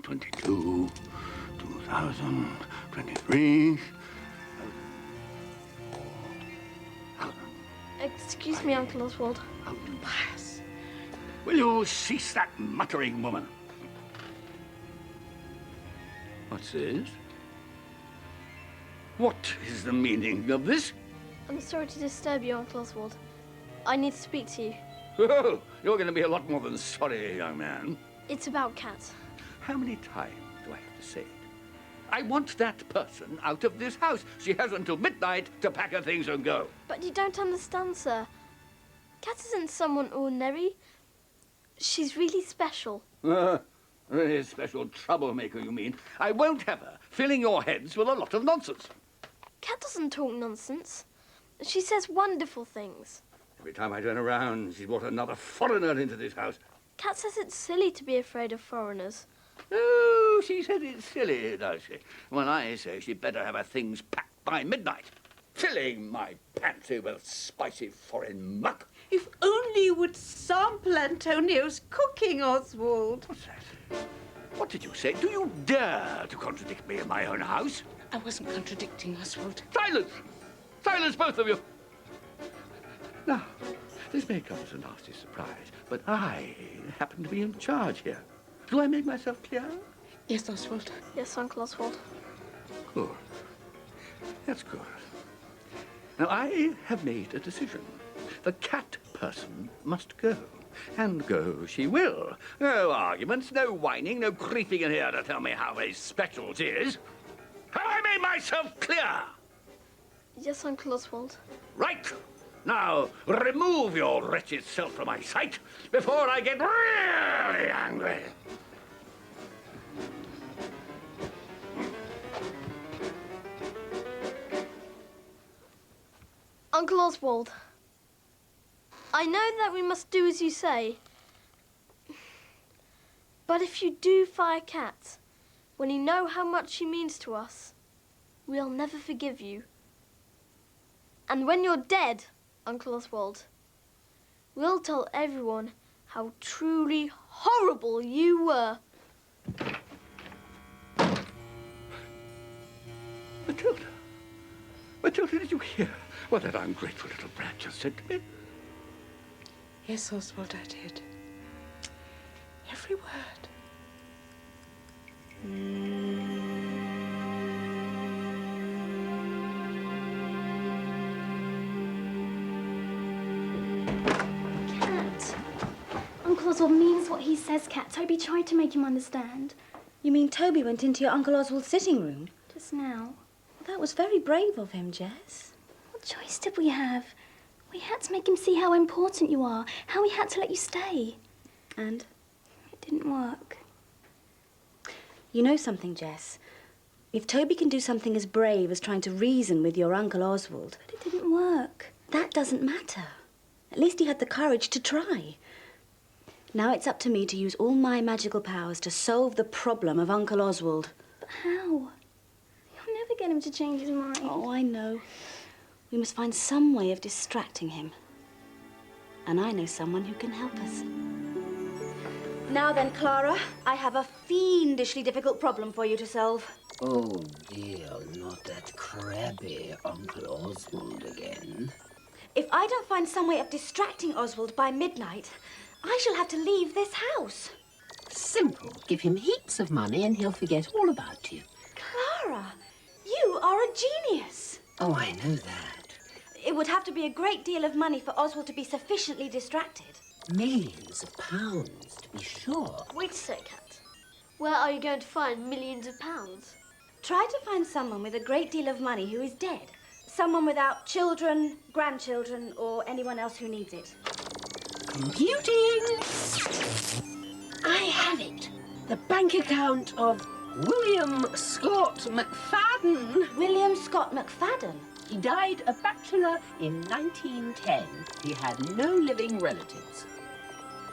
2022, 2023. Excuse me, Uncle Oswald. Alas. Will you cease that muttering, woman? What's this? What is the meaning of this? I'm sorry to disturb you, Uncle Oswald. I need to speak to you. Oh, you're going to be a lot more than sorry, young man. It's about Kat. How many times do I have to say it? I want that person out of this house. She has until midnight to pack her things and go. But you don't understand, sir. Kat isn't someone ordinary. She's really special. Really special troublemaker, you mean? I won't have her filling your heads with a lot of nonsense. Kat doesn't talk nonsense. She says wonderful things. Every time I turn around, she's brought another foreigner into this house. Kat says it's silly to be afraid of foreigners. Oh, she says it's silly, does she? Well, I say she'd better have her things packed by midnight. Filling my pantry with spicy foreign muck. If only you would sample Antonio's cooking, Oswald. What's that? What did you say? Do you dare to contradict me in my own house? I wasn't contradicting, Oswald. Silence! Silence, both of you! Now, this may come as a nasty surprise, but I happen to be in charge here. Do I make myself clear? Yes, Oswald. Yes, Uncle Oswald. Good. That's good. Now, I have made a decision. The cat person must go. And go she will. No arguments, no whining, no creeping in here to tell me how very special she is. Have I made myself clear? Yes, Uncle Oswald. Right. Now, remove your wretched self from my sight before I get really angry. Uncle Oswald, I know that we must do as you say. But if you do fire Kat, when you know how much she means to us, we'll never forgive you. And when you're dead, Uncle Oswald, we'll tell everyone how truly horrible you were. Matilda. Matilda, did you hear what that ungrateful little brat just said to me? Yes, Oswald, I did. Every word. Kat. Uncle Oswald means what he says, Kat. Toby tried to make him understand. You mean Toby went into your Uncle Oswald's sitting room? Just now. That was very brave of him, Jess. What choice did we have? We had to make him see how important you are, how we had to let you stay. And? It didn't work. You know something, Jess? If Toby can do something as brave as trying to reason with your Uncle Oswald... But it didn't work. That doesn't matter. At least he had the courage to try. Now it's up to me to use all my magical powers to solve the problem of Uncle Oswald. But how? You'll never get him to change his mind. Oh, I know. We must find some way of distracting him. And I know someone who can help us. Now then, Clara, I have a fiendishly difficult problem for you to solve. Oh dear, not that crabby Uncle Oswald again. If I don't find some way of distracting Oswald by midnight, I shall have to leave this house. Simple. Give him heaps of money and he'll forget all about you. Clara, you are a genius. Oh, I know that. It would have to be a great deal of money for Oswald to be sufficiently distracted. Millions of pounds, to be sure. Wait a sec, Kat. Where are you going to find millions of pounds? Try to find someone with a great deal of money who is dead. Someone without children, grandchildren, or anyone else who needs it. Computing! I have it. The bank account of William Scott McFadden. William Scott McFadden? He died a bachelor in 1910. He had no living relatives.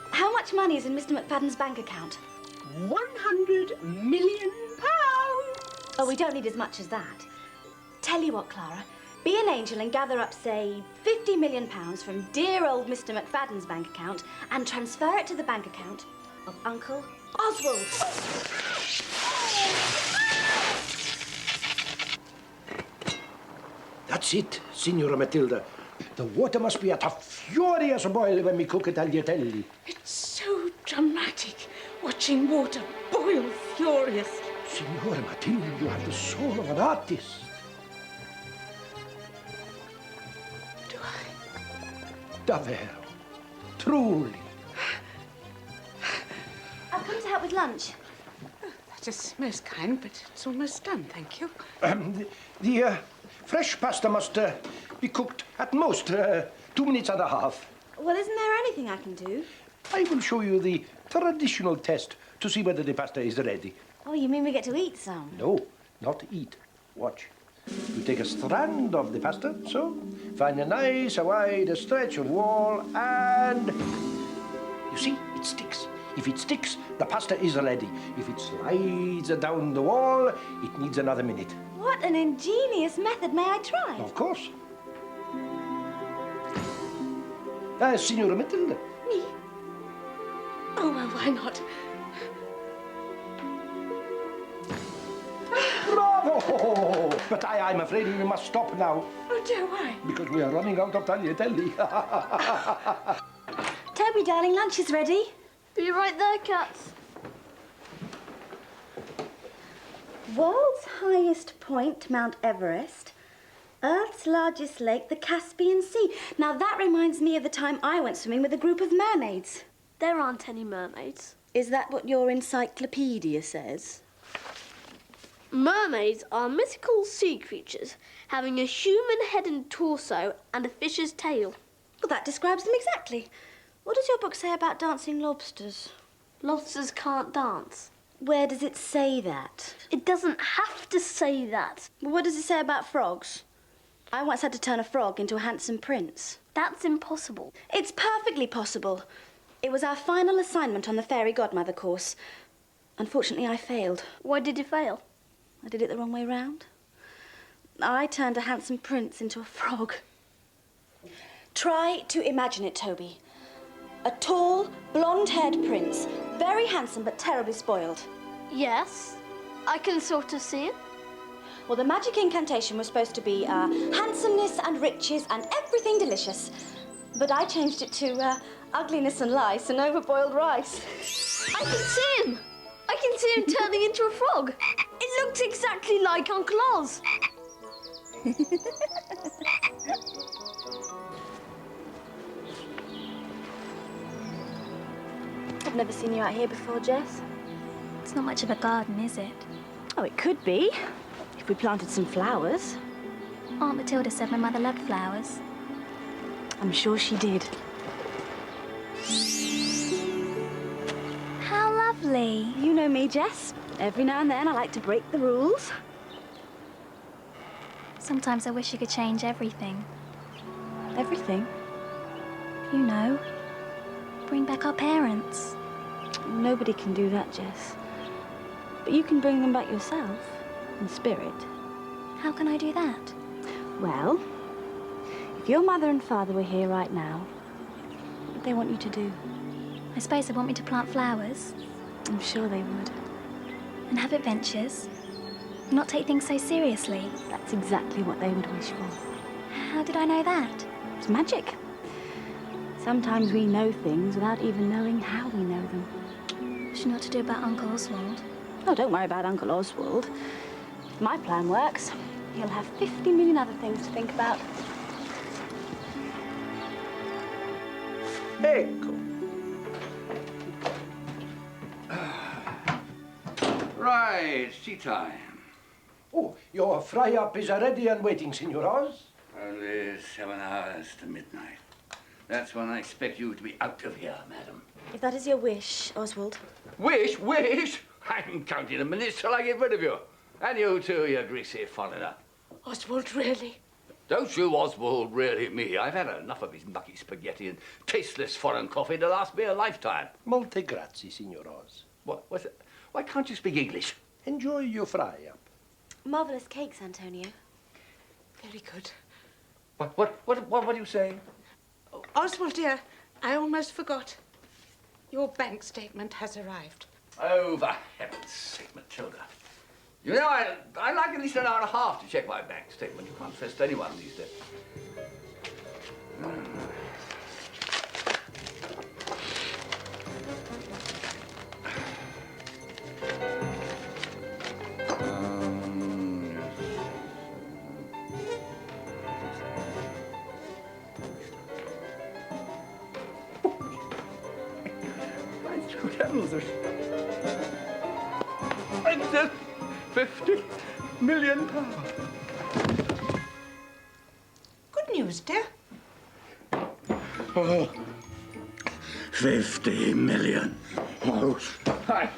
How much money is in Mr. McFadden's bank account? 100 million pounds. Oh, we don't need as much as that. Tell you what, Clara, be an angel and gather up, say, £50 million from dear old Mr. McFadden's bank account and transfer it to the bank account of Uncle Oswald. That's it, Signora Matilda. The water must be at a furious boil when we cook tagliatelle. It's so dramatic, watching water boil furiously. Signora Matilda, you have the soul of an artist. Do I? Davvero. Truly. I've come to help with lunch. That is most kind, but it's almost done, thank you. The fresh pasta must be cooked at most 2 minutes and a half. Well, isn't there anything I can do? I will show you the traditional test to see whether the pasta is ready. Oh, you mean we get to eat some? No, not eat. Watch. You take a strand of the pasta, so. Find a nice wide stretch on wall, and... You see, it sticks. If it sticks, the pasta is ready. If it slides down the wall, it needs another minute. What an ingenious method. May I try? Of course. Signora Matilda. Me? Oh, well, why not? Bravo! But I'm afraid we must stop now. Oh, dear, why? Because we are running out of tagliatelle. Toby, darling, lunch is ready. Be right there, cats. World's highest point, Mount Everest. Earth's largest lake, the Caspian Sea. Now that reminds me of the time I went swimming with a group of mermaids. There aren't any mermaids. Is that what your encyclopedia says? Mermaids are mythical sea creatures having a human head and torso and a fish's tail. Well, that describes them exactly. What does your book say about dancing lobsters? Lobsters can't dance. Where does it say that? It doesn't have to say that. Well, what does it say about frogs? I once had to turn a frog into a handsome prince. That's impossible. It's perfectly possible. It was our final assignment on the fairy godmother course. Unfortunately, I failed. Why did you fail? I did it the wrong way round. I turned a handsome prince into a frog. Try to imagine it, Toby. A tall, blonde-haired prince, very handsome but terribly spoiled. Yes, I can sort of see it. Well, the magic incantation was supposed to be handsomeness and riches and everything delicious. But I changed it to ugliness and lice and overboiled rice. I can see him. I can see him turning into a frog. It looks exactly like Uncle Oz. I've never seen you out here before, Jess. It's not much of a garden, is it? Oh, it could be, if we planted some flowers. Aunt Matilda said my mother loved flowers. I'm sure she did. How lovely. You know me, Jess. Every now and then I like to break the rules. Sometimes I wish you could change everything. Everything? You know, bring back our parents. Nobody can do that, Jess. But you can bring them back yourself, in spirit. How can I do that? Well, if your mother and father were here right now, what would they want you to do? I suppose they want me to plant flowers I'm sure they would. and have adventures. Not take things so seriously. That's exactly what they would wish for. How did I know that? It's magic. Sometimes we know things without even knowing how we know them. What you know what to do about Uncle Oswald? Oh, don't worry about Uncle Oswald. If my plan works, he'll have 50 million other things to think about. Ecco. Right, tea time. Oh, your fry-up is ready and waiting, Signor Oz. Only 7 hours to midnight. That's when I expect you to be out of here, madam. If that is your wish, Oswald. Wish, wish? I'm counting the minutes till I get rid of you. And you too, you greasy foreigner. Oswald, really? Don't you, Oswald, really me. I've had enough of his mucky spaghetti and tasteless foreign coffee to last me a lifetime. Molte grazie, Signor Oz. What's it? Why can't you speak English? Enjoy your fry-up. Marvellous cakes, Antonio. Very good. What are you saying? Oh, Oswald, dear, I almost forgot. Your bank statement has arrived. Oh, for heaven's sake, Matilda. You know, I like at least an hour and a half to check my bank statement. You can't trust anyone these days. Good heavens, there's 50 million pounds. Good news, dear. Oh, 50 million. Oh, I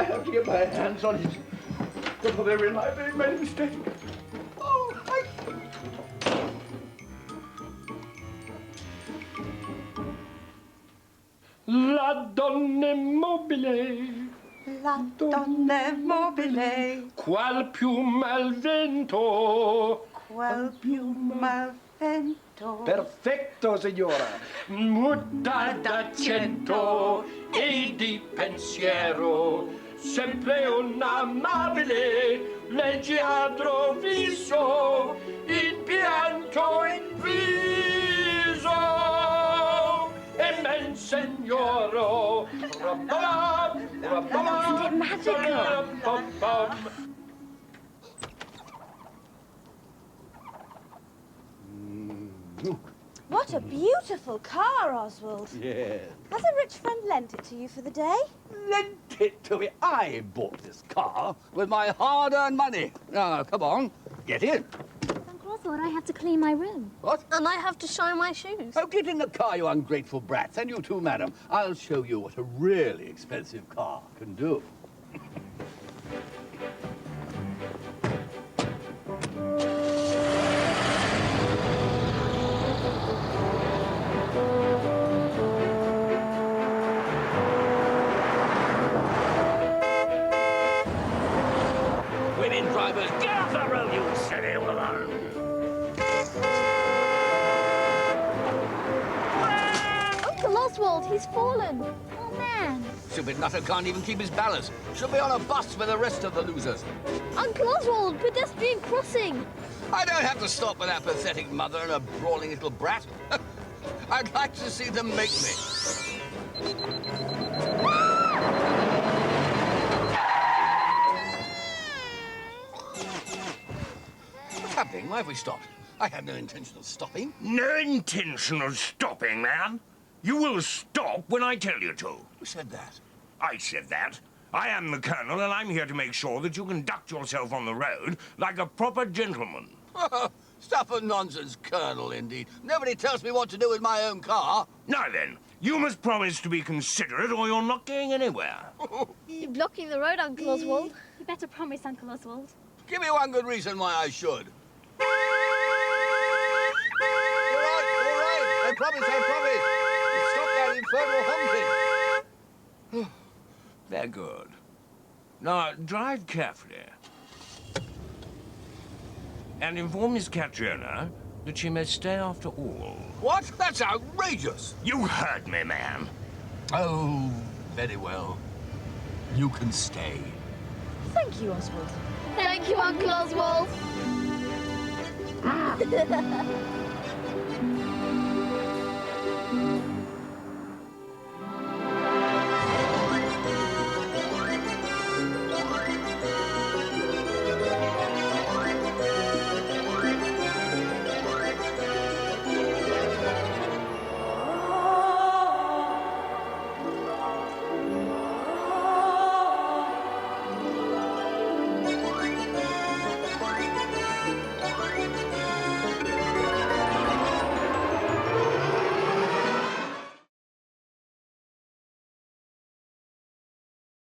have to get my hands on it before they realize they've made a mistake. Oh, La donna immobile, La donna mobile, qual piuma al vento. quel piuma al vento. Perfetto, signora. Muta d'accento e di pensiero, sempre un'amabile, leggiadro viso, il pianto in viso. E men signoro. Isn't it magical? What a beautiful car, Oswald. Yes. Has a rich friend lent it to you for the day? lent it to me. I bought this car with my hard-earned money. Now, come on, get in. Uncle Oswald, I have to clean my room. What? And I have to shine my shoes. Oh, get in the car, you ungrateful brats. And you too, madam. I'll show you what a really expensive car can do. Women drivers, get off the road, you silly woman! Uncle Oswald, he's fallen. Oh, man. Stupid nutter can't even keep his balance. Should be on a bus with the rest of the losers. Uncle Oswald, pedestrian crossing. I don't have to stop with that pathetic mother and a brawling little brat. I'd like to see them make me. What's happening? Why have we stopped? I had no intention of stopping. No intention of stopping, man. You will stop when I tell you to. Who said that? I said that. I am the Colonel, and I'm here to make sure that you conduct yourself on the road like a proper gentleman. Stuff and nonsense, Colonel, indeed. Nobody tells me what to do with my own car. Now then, you must promise to be considerate or you're not going anywhere. You're blocking the road, Uncle Oswald. You better promise, Uncle Oswald. Give me one good reason why I should. All right. I promise. Stop that infernal honking. They're good. Now, drive carefully. And inform Miss Catriona that she may stay after all. What? That's outrageous. You heard me, man. Oh, very well. You can stay. Thank you, Oswald. Thank you, Uncle Oswald.